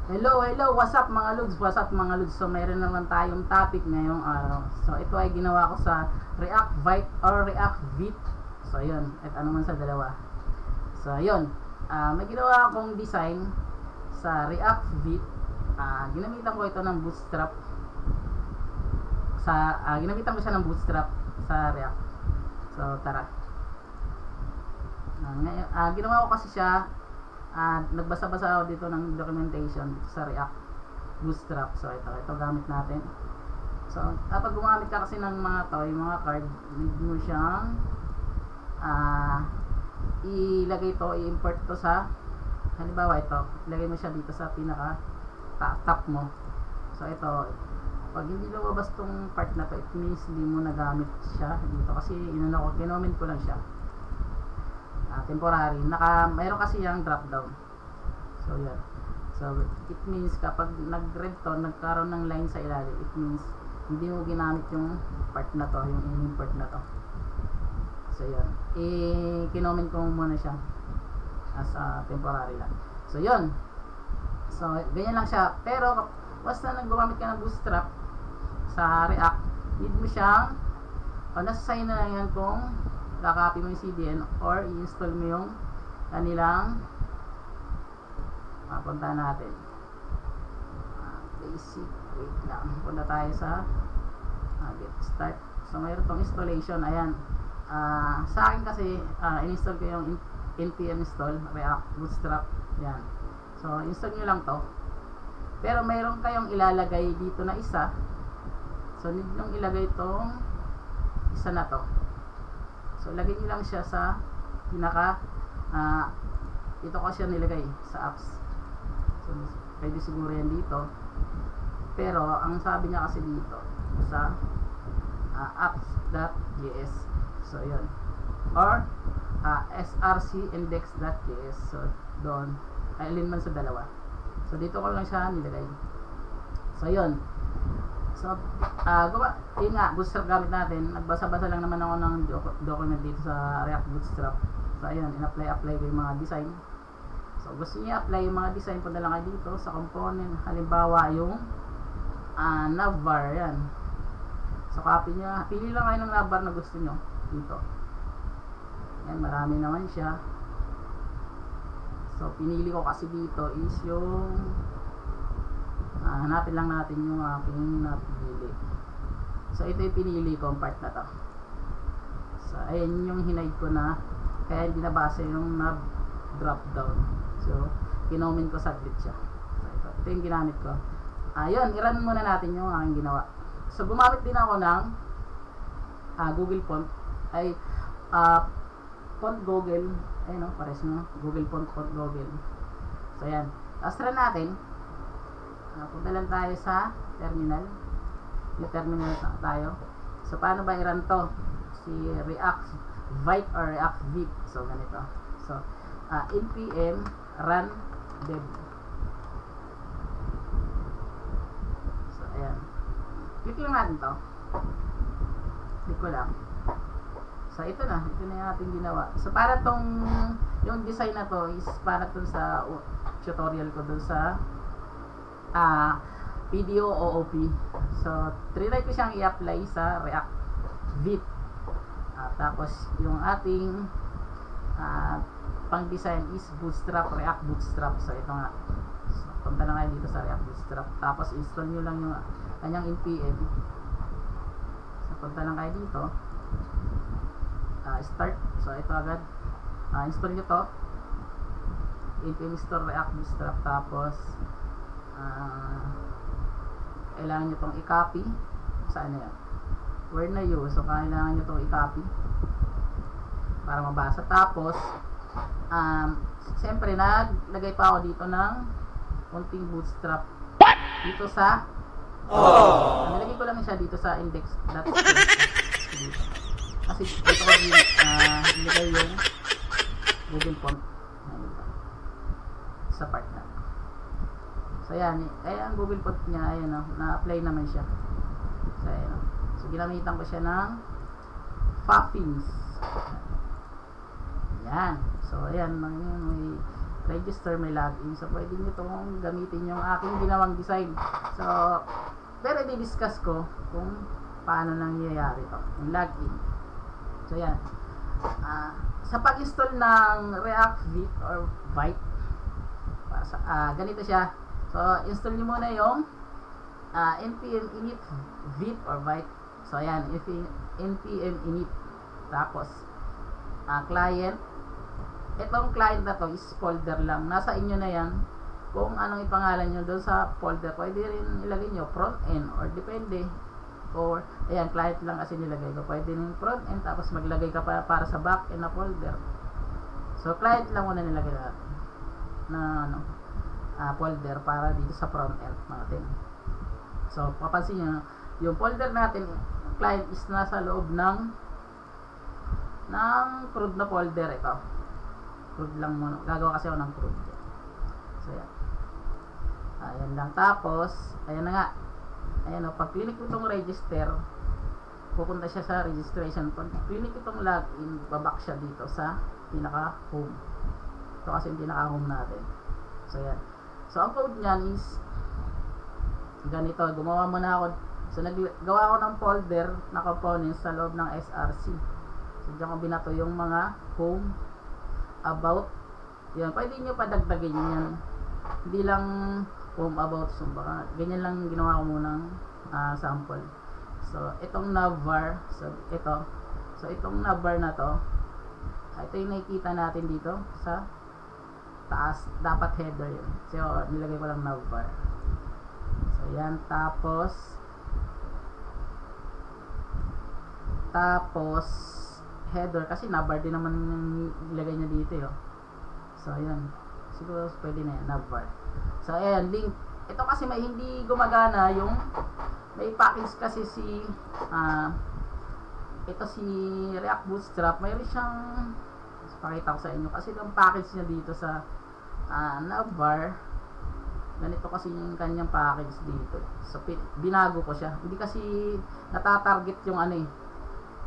Hello, hello, what's up mga lods, what's up mga lods. So mayroon naman tayong topic ngayong araw. So ito ay ginawa ko sa React Vite or React Vite. So yun, at ano man sa dalawa. So yun, may ginawa akong design sa React Vite. Ginamitan ko ito ng Bootstrap. Ginamitan ko siya ng Bootstrap sa React. So tara. Ginawa ko kasi siya, nagbasa-basa ako dito ng documentation dito sa React Bootstrap. So ito gamit natin. So kapag gumamit ka kasi ng mga toy, mga card, need mo siyang ilagay to, i-import to sa, halimbawa ito, ilagay mo siya dito sa pinaka top mo. So ito, pag hindi lumabas tong part na to, it means hindi mo nagamit siya dito kasi kinoment ko lang siya. Temporary. Mayroon kasi yung drop down. So yan. So it means kapag nag-red to, nagkaroon ng line sa ilalim, it means hindi mo ginamit yung part na to, yung in-import na to. So yan. Kinoment ko muna siya as temporary lang. So yun. So ganyan lang siya. Pero basta gumamit ka ng Bootstrap sa React, need mo siyang nasa sign na lang yan kung kakopy mo yung CDN or i-install mo yung kanilang punta natin basic, wait lang, punta tayo sa get start. So mayroon tong installation, ayan. Sa akin kasi in-install ko yung npm install React Bootstrap, yan. So install nyo lang to, pero mayroon kayong ilalagay dito na isa. So need nyo ilagay tong isa na to. So lagay nyo lang siya sa pinaka ito ko siya nilagay sa apps. So pwede siguro yan dito, pero ang sabi niya kasi dito sa apps.js. So yun, or srcindex.js. So doon, alin man sa dalawa. So dito ko lang siya nilagay. So yun. So, yun nga, Bootstrap gamit natin. Nagbasa-basa lang naman ako ng document dito sa React Bootstrap. So, ayun, in-apply ko yung mga design. So, gusto niyo apply yung mga design, punta lang kayo dito sa component. Halimbawa, yung navbar, yan. So, copy niya. Pili lang kayo ng navbar na gusto niyo dito. Yan, marami naman siya. So, pinili ko kasi dito is yung hanapin lang natin yung aking napili. So ito yung pinili ko, part na to. So ayan yung hinaid ko na, kaya hindi nabasa yung drop down. So kinoment ko saglit siya. So ito yung ginamit ko. Ayun, i-run muna natin yung aking ginawa. So gumamit din ako ng Google Font, ay Font Google, ayun o, pares no, Google Font Google. So ayan, tapos run natin. Punta lang tayo sa terminal. Yung terminal tayo. So paano ba i-run to? Si React Vite or React Vite. So ganito. So npm run dev. So ayan. Click lang natin to. Click ko lang. So ito na yung ating ginawa. So para tong yung design na to is para tong sa tutorial ko dun sa video OOP. So try ko siyang i-apply sa React Vite. Tapos yung ating pang design is Bootstrap, React Bootstrap. So ito nga, so, punta lang kayo dito sa React Bootstrap, tapos install nyo lang yung kanyang npm. So punta lang kayo dito, start. So ito agad, install nyo to, npm install React Bootstrap. Tapos kailangan nyo itong i-copy. Saan na yan? Where na yun? So kailangan nyo itong i-copy para mabasa. Tapos siyempre naglagay pa ako dito ng konting Bootstrap dito sa nilagay ko lang siya dito sa index.js kasi dito ko nilagay yung Google Font sa part na. So yan, ang Google Font niya, ayan o, na-apply naman siya. So ayan o. So ginamitan ko siya ng Puffins. Yan. So ayan, may register, may login. So, pwede nyo itong gamitin yung aking ginawang design. So, pero i-discuss ko kung paano nangyayari ito, yung login. So, yan. Sa pag-install ng React Vite or Vite, ganito siya. So, install nyo muna yung npm init Vite or Vite. So, ayan, npm init. Tapos, client. Itong client na to is folder lang. Nasa inyo na yan. Kung anong ipangalan nyo doon sa folder, pwede rin ilagay nyo front end or depende. Or, ayan, client lang kasi nilagay ko. Pwede rin front end, tapos maglagay ka para sa back end na folder. So, client lang muna nilagay natin na folder para dito sa front end natin. So, papansin nyo, yung folder natin, client is nasa loob ng CRUD na folder ito. CRUD lang muna. Gagawa kasi ako ng CRUD. So, yan. Ayan lang. Tapos, ayan na nga. Ayan o, pag clinic ko itong register, pupunta siya sa registration. Pag clinic itong login, babak siya dito sa pinaka-home. Ito kasi yung pinaka-home natin. So, yan. So, ang code niyan is ganito. Gumawa muna ako. So, naggawa ako ng folder na components sa loob ng SRC. So, diyan ko binato yung mga home, about. Yan. Pwede nyo padagdagin yan. Hindi lang home, about. So, baka ganyan lang ginawa ko munang sample. So, itong navbar. So, ito. So, itong navbar na to. Ito yung nakikita natin dito sa taas. Dapat header yun. So, nilagay ko lang navbar. So, yan. Tapos, header. Kasi navbar din naman yung nilagay niya dito. So, ayan. Siguro pwede na yan. Navbar. So, ayan. Link. Ito kasi may hindi gumagana yung may package kasi ito si React Bootstrap. Mayroon siyang pakita ko sa inyo. Kasi yung package niya dito sa navbar, ganito kasi yung kanyang package dito. So, binago ko siya. Hindi kasi natatarget yung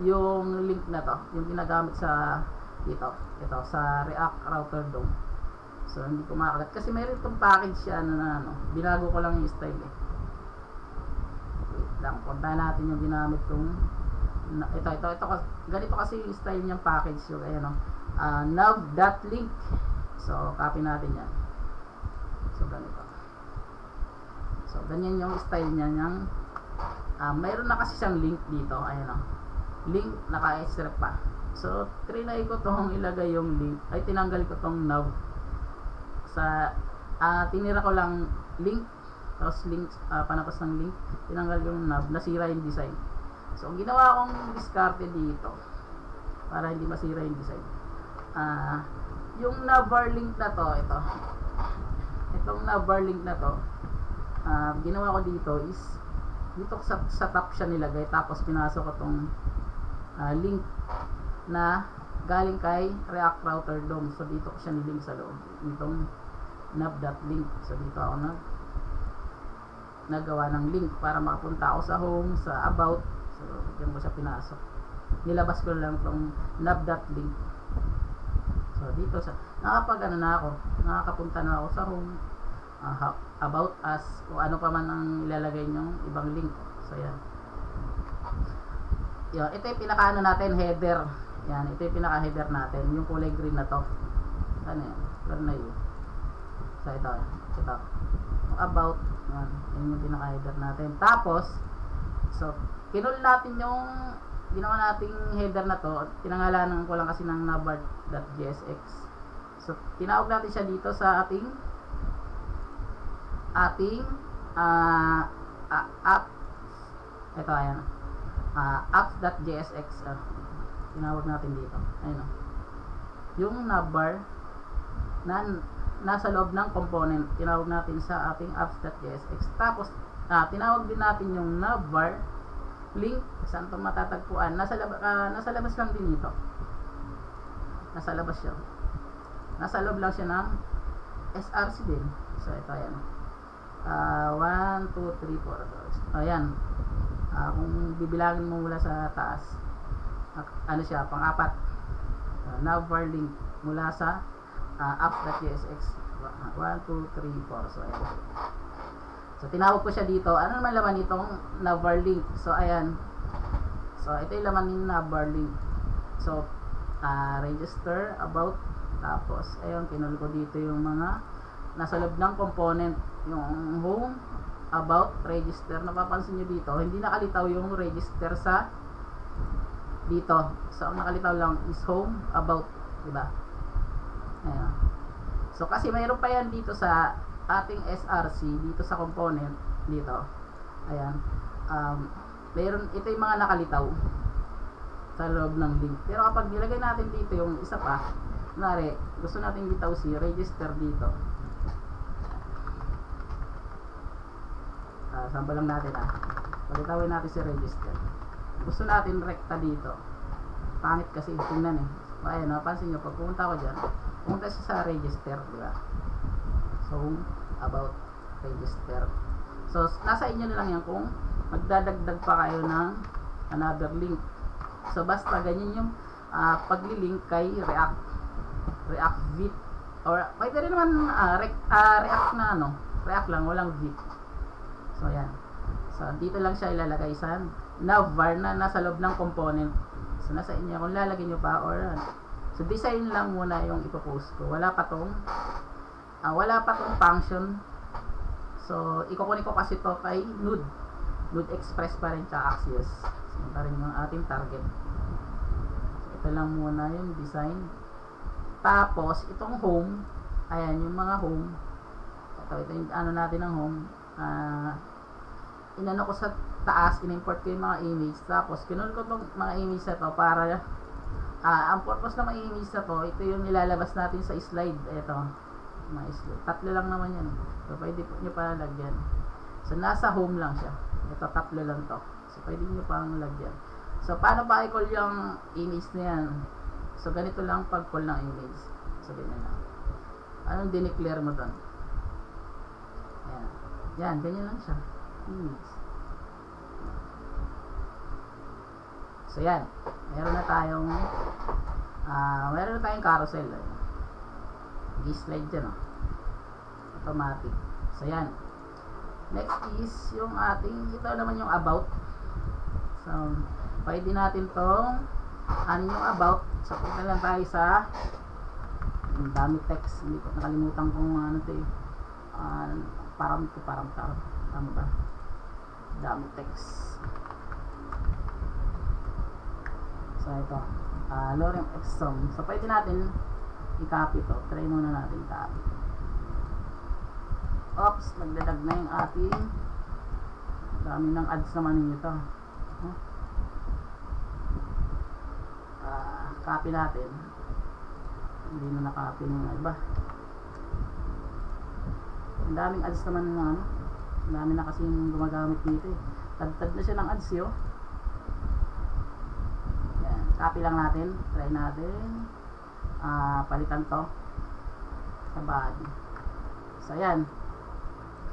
yung link na to, yung ginagamit sa dito, ito sa React Router DOM. So, hindi ko makakat kasi mayroon itong package siya na binago ko lang yung style Wait lang, punta natin yung ginamit kong ito, ganito kasi yung style niyang package yung nav.link. So, copy natin yan. So, ganito. So, ganyan yung style niya niyang mayroon na kasi siyang link dito. Ayan link, naka-extract pa. So, trinay ko tong ilagay yung link. Ay, tinanggal ko tong nav. Tinira ko lang link. Tapos link, panapos ng link. Tinanggal yung nav. Nasira yung design. So, ginawa kong diskarte dito. Para hindi masira yung design. Yung navbar link na to, ito. Itong navbar link na to, ginawa ko dito is dito sa top siya nilagay, tapos pinasok ko tong link na galing kay React Router DOM. So dito ko siya nilink sa loob nitong nav.link. So dito ako nagawa ng link para makapunta ako sa home, sa about. So diyan ko siya pinasok. Nilabas ko lang tong nav.link. So dito nakakapunta na ako sa home, about us, kung ano pa man ang ilalagay nyong ibang link. So yan. Ito yung pinaka natin, header. Yan, ito yung pinaka header natin, yung kulay green na to. Ano yan? Where na yun? So ito. About, yan yung pinaka header natin. Tapos, so kinul natin yung ginawa nating header na to. Pinangalanan ko lang kasi ng navbar.jsx. So tinawag natin siya dito sa ating app. Ito, ayan. Apps.jsx. Tinawag natin dito. Ayun. Yung navbar na nasa loob ng component, tinawag natin sa ating apps.jsx. Tapos, tinawag din natin yung navbar link. Saan ito matatagpuan? Nasa labas lang din ito. Nasa labas siya. Nasa loob lang siya ng SRC din. So, ito, ayan. 1, 2, 3, 4. Ayan. Kung bibilangin mo mula sa taas, ano siya, pang-apat. Navbar link mula sa app.jsx 1, 2, 3, 4. So ayan. So tinawag ko siya dito. Ano naman laman itong navbar link? So ayan. So ito yung laman ng navbar link. So register, about, tapos ayun, kinul ko dito yung mga nasa loob ng component, yung home, about, register. Napapansin nyo dito, hindi nakalitaw yung register sa dito. So ang nakalitaw lang is home, about, diba? Ayan. So kasi mayroon pa yan dito sa ating SRC, dito sa component, dito. Ayan. Mayroon, ito yung mga nakalitaw sa loob ng link. Pero kapag nilagay natin dito yung isa pa, kunwari, gusto natin bitaw si register dito. Sample lang natin palitawin natin si register. Gusto natin rekta dito. Pangit kasi tingnan eh. So, ayan, napansin nyo, pag pumunta ko dyan, pumunta siya sa register, diba? So, about register. So, nasa inyo na lang yan kung magdadagdag pa kayo ng another link. So, basta ganyan yung pagli-link kay React Vite, or pwede rin naman React na React lang, walang Vite. So, ayan. So, dito lang siya ilalagay sa navbar na nasa loob ng component. So, nasa inyo kung lalagay nyo pa or so, design lang muna yung ipopost ko. Wala pa tong function. So, ikukunin ko kasi to kay Node Express pa rin sa Axios. So, pa rin yung ating target. So, ito lang muna yung design. Tapos, itong home, ayan, yung mga home. Ito yung natin ng home. Inano ko sa taas, in-import ko yung mga image. Tapos, kinul ko itong mga image na to para ang purpose ng mga image na to, ito yung nilalabas natin sa slide. Ito, mga slide. Tatlo lang naman yan. So, pwede nyo pa lagyan. So, nasa home lang siya. Ito, tatlo lang to. So, pwede nyo pang lagyan. So, paano pa i-call yung image na yan? So, ganito lang pag-call ng image. So, ganyan lang. Anong dineclare mo doon? Ayan. Yan, ganyan lang siya. Image. So, yan. Meron na tayong carousel. G-slide dyan, automatic. So, yan. Next is yung ating, ito naman yung about. So, pwede natin tong yung about. So, punta lang tayo sa dami text. Hindi ko nakalimutan kung ito eh. Param. Tama ba? Dami text. So, ito. Lorem exum. So, pwede natin i-copy to. Try muna natin i-copy. Oops, nagdadag na yung ating dami ng ads naman ninyo to. Copy natin. Hindi na na-copy ng iba. Ang daming ads naman ng ang dami na kasi yung gumagamit dito eh. Tad na siya ng ads yo. Yan. Copy lang natin. Try natin. Palitan to sa body. So, yan.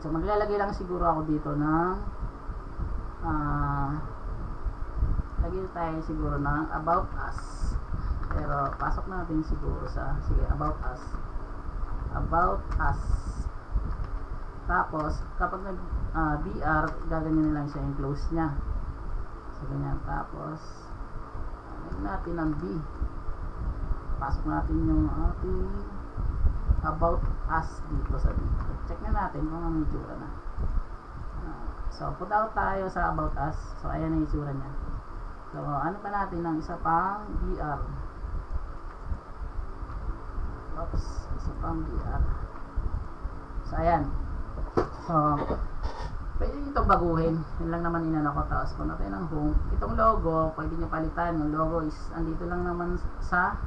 So, maglalagay lang siguro ako dito ng lagay tayo siguro ng about us. Pero, pasok natin siguro sa, sige, about us. About us. Tapos, kapag BR, gaganyan na lang siya yung close niya. So, ganyan. Tapos, lagyan natin ng B. Pasok natin yung ating about us dito sa dito. Check na natin kung anong itsura na. So, put out tayo sa about us. So, ayan ang itsura niya. So, ano pa natin ng isa pang BR. Oops, isa pang BR. So, ayan. So, pwede nyo itong baguhin. Yun lang naman inano ko. Tapos, punta tayo ng home. Itong logo, pwede nyo palitan. Yung logo is, andito lang naman sa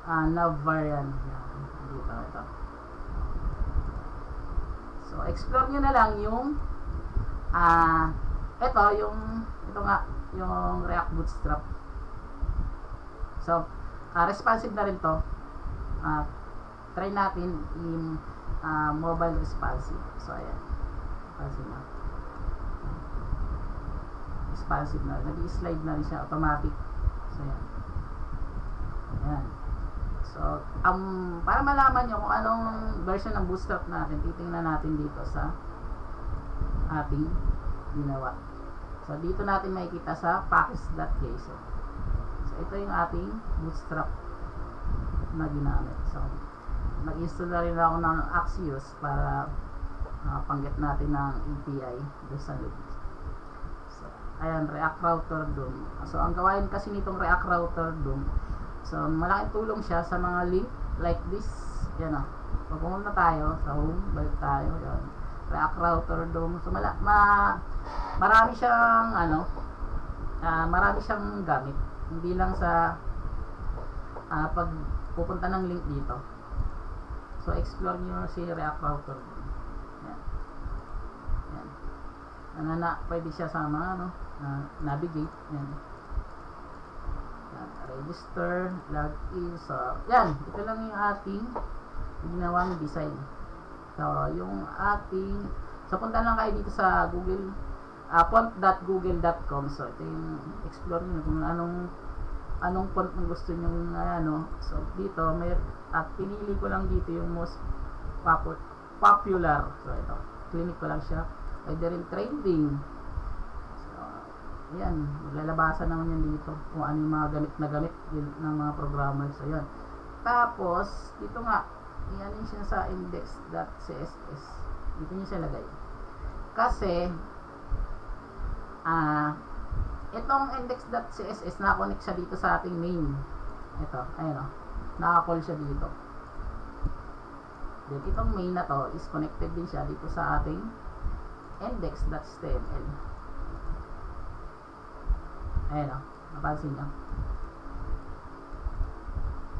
navbar yan. Dito, ito. So, explore nyo na lang yung ito nga, yung React Bootstrap. So, responsive na rin to. Try natin in mobile responsive. So, ayan. Responsive na. Nag-i-slide na rin siya automatic. So, ayan. Ayan. So, para malaman nyo kung anong version ng Bootstrap natin, titingnan natin dito sa ating ginawa. So, dito natin makikita sa package.json. So, ito yung ating Bootstrap na ginamit. So, nag-install na rin ako ng Axios para panggit natin ng API doon sa link. So, ayan, React Router DOM. So, ang gawain kasi nitong React Router DOM, so, malaking tulong siya sa mga link like this. Yan o. Pag pumunta tayo sa home, balik tayo. Yan. React Router DOM. So, marami siyang, marami siyang gamit. Hindi lang sa pag pupunta ng link dito. So, explore nyo si React Router DOM. Yan. Yan. Pwede siya sa mga, navigate. Yan. Register, login. So, yan. Ito lang yung ating ginawang design. So, yung ating, so, punta lang kayo dito sa Google, font.google.com. So, ito yung explore nyo kung anong font ang gusto nyo, So, dito, pinili ko lang dito yung most popular. So, ito. Clinic ko lang siya. Pwede rin trending. Ayan, maglalabasan naman yan dito kung ano yung mga gamit na gamit ng mga programmers. So, yan. Tapos, dito nga, yan siya sa index.css. Dito nyo siya lagay. Kasi, itong index.css nakakonect siya dito sa ating main. Ito, ayan o. Naka-call siya dito. Then, itong main na to is connected din siya dito sa ating index.html. Ayan o, napansin nyo.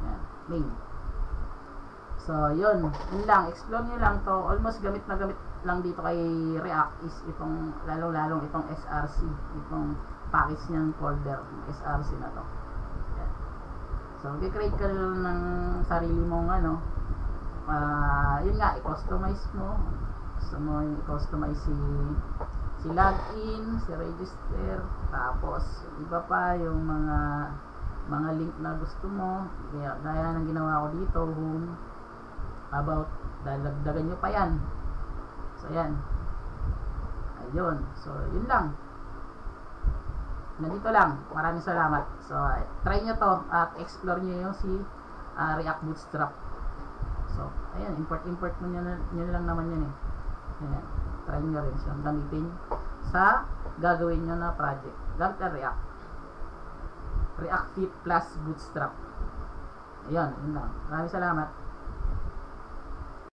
Ayan, main. So, yun lang, explore nyo lang to. Almost gamit na gamit lang dito kay React is itong, lalong-lalong itong SRC, itong package niyang folder, SRC na to. Ayan. So, mag-create ka ng sarili mong yun nga, i-customize mo. Gusto mo yung i-customize si login, si register, tapos iba pa yung mga link na gusto mo. Gaya ng ginawa ko dito, home, about, dadagdagan nyo pa yan. So yan, ayun. So yun lang, nandito lang. Maraming salamat. So try nyo to at explore nyo yung si React Bootstrap. So ayan, import mo nyo lang naman yan eh. Ayan, try nyo rin siyang gamitin sa gagawin nyo na project. Gamit na React Fit plus Bootstrap. Ayun, yun lang. Maraming salamat.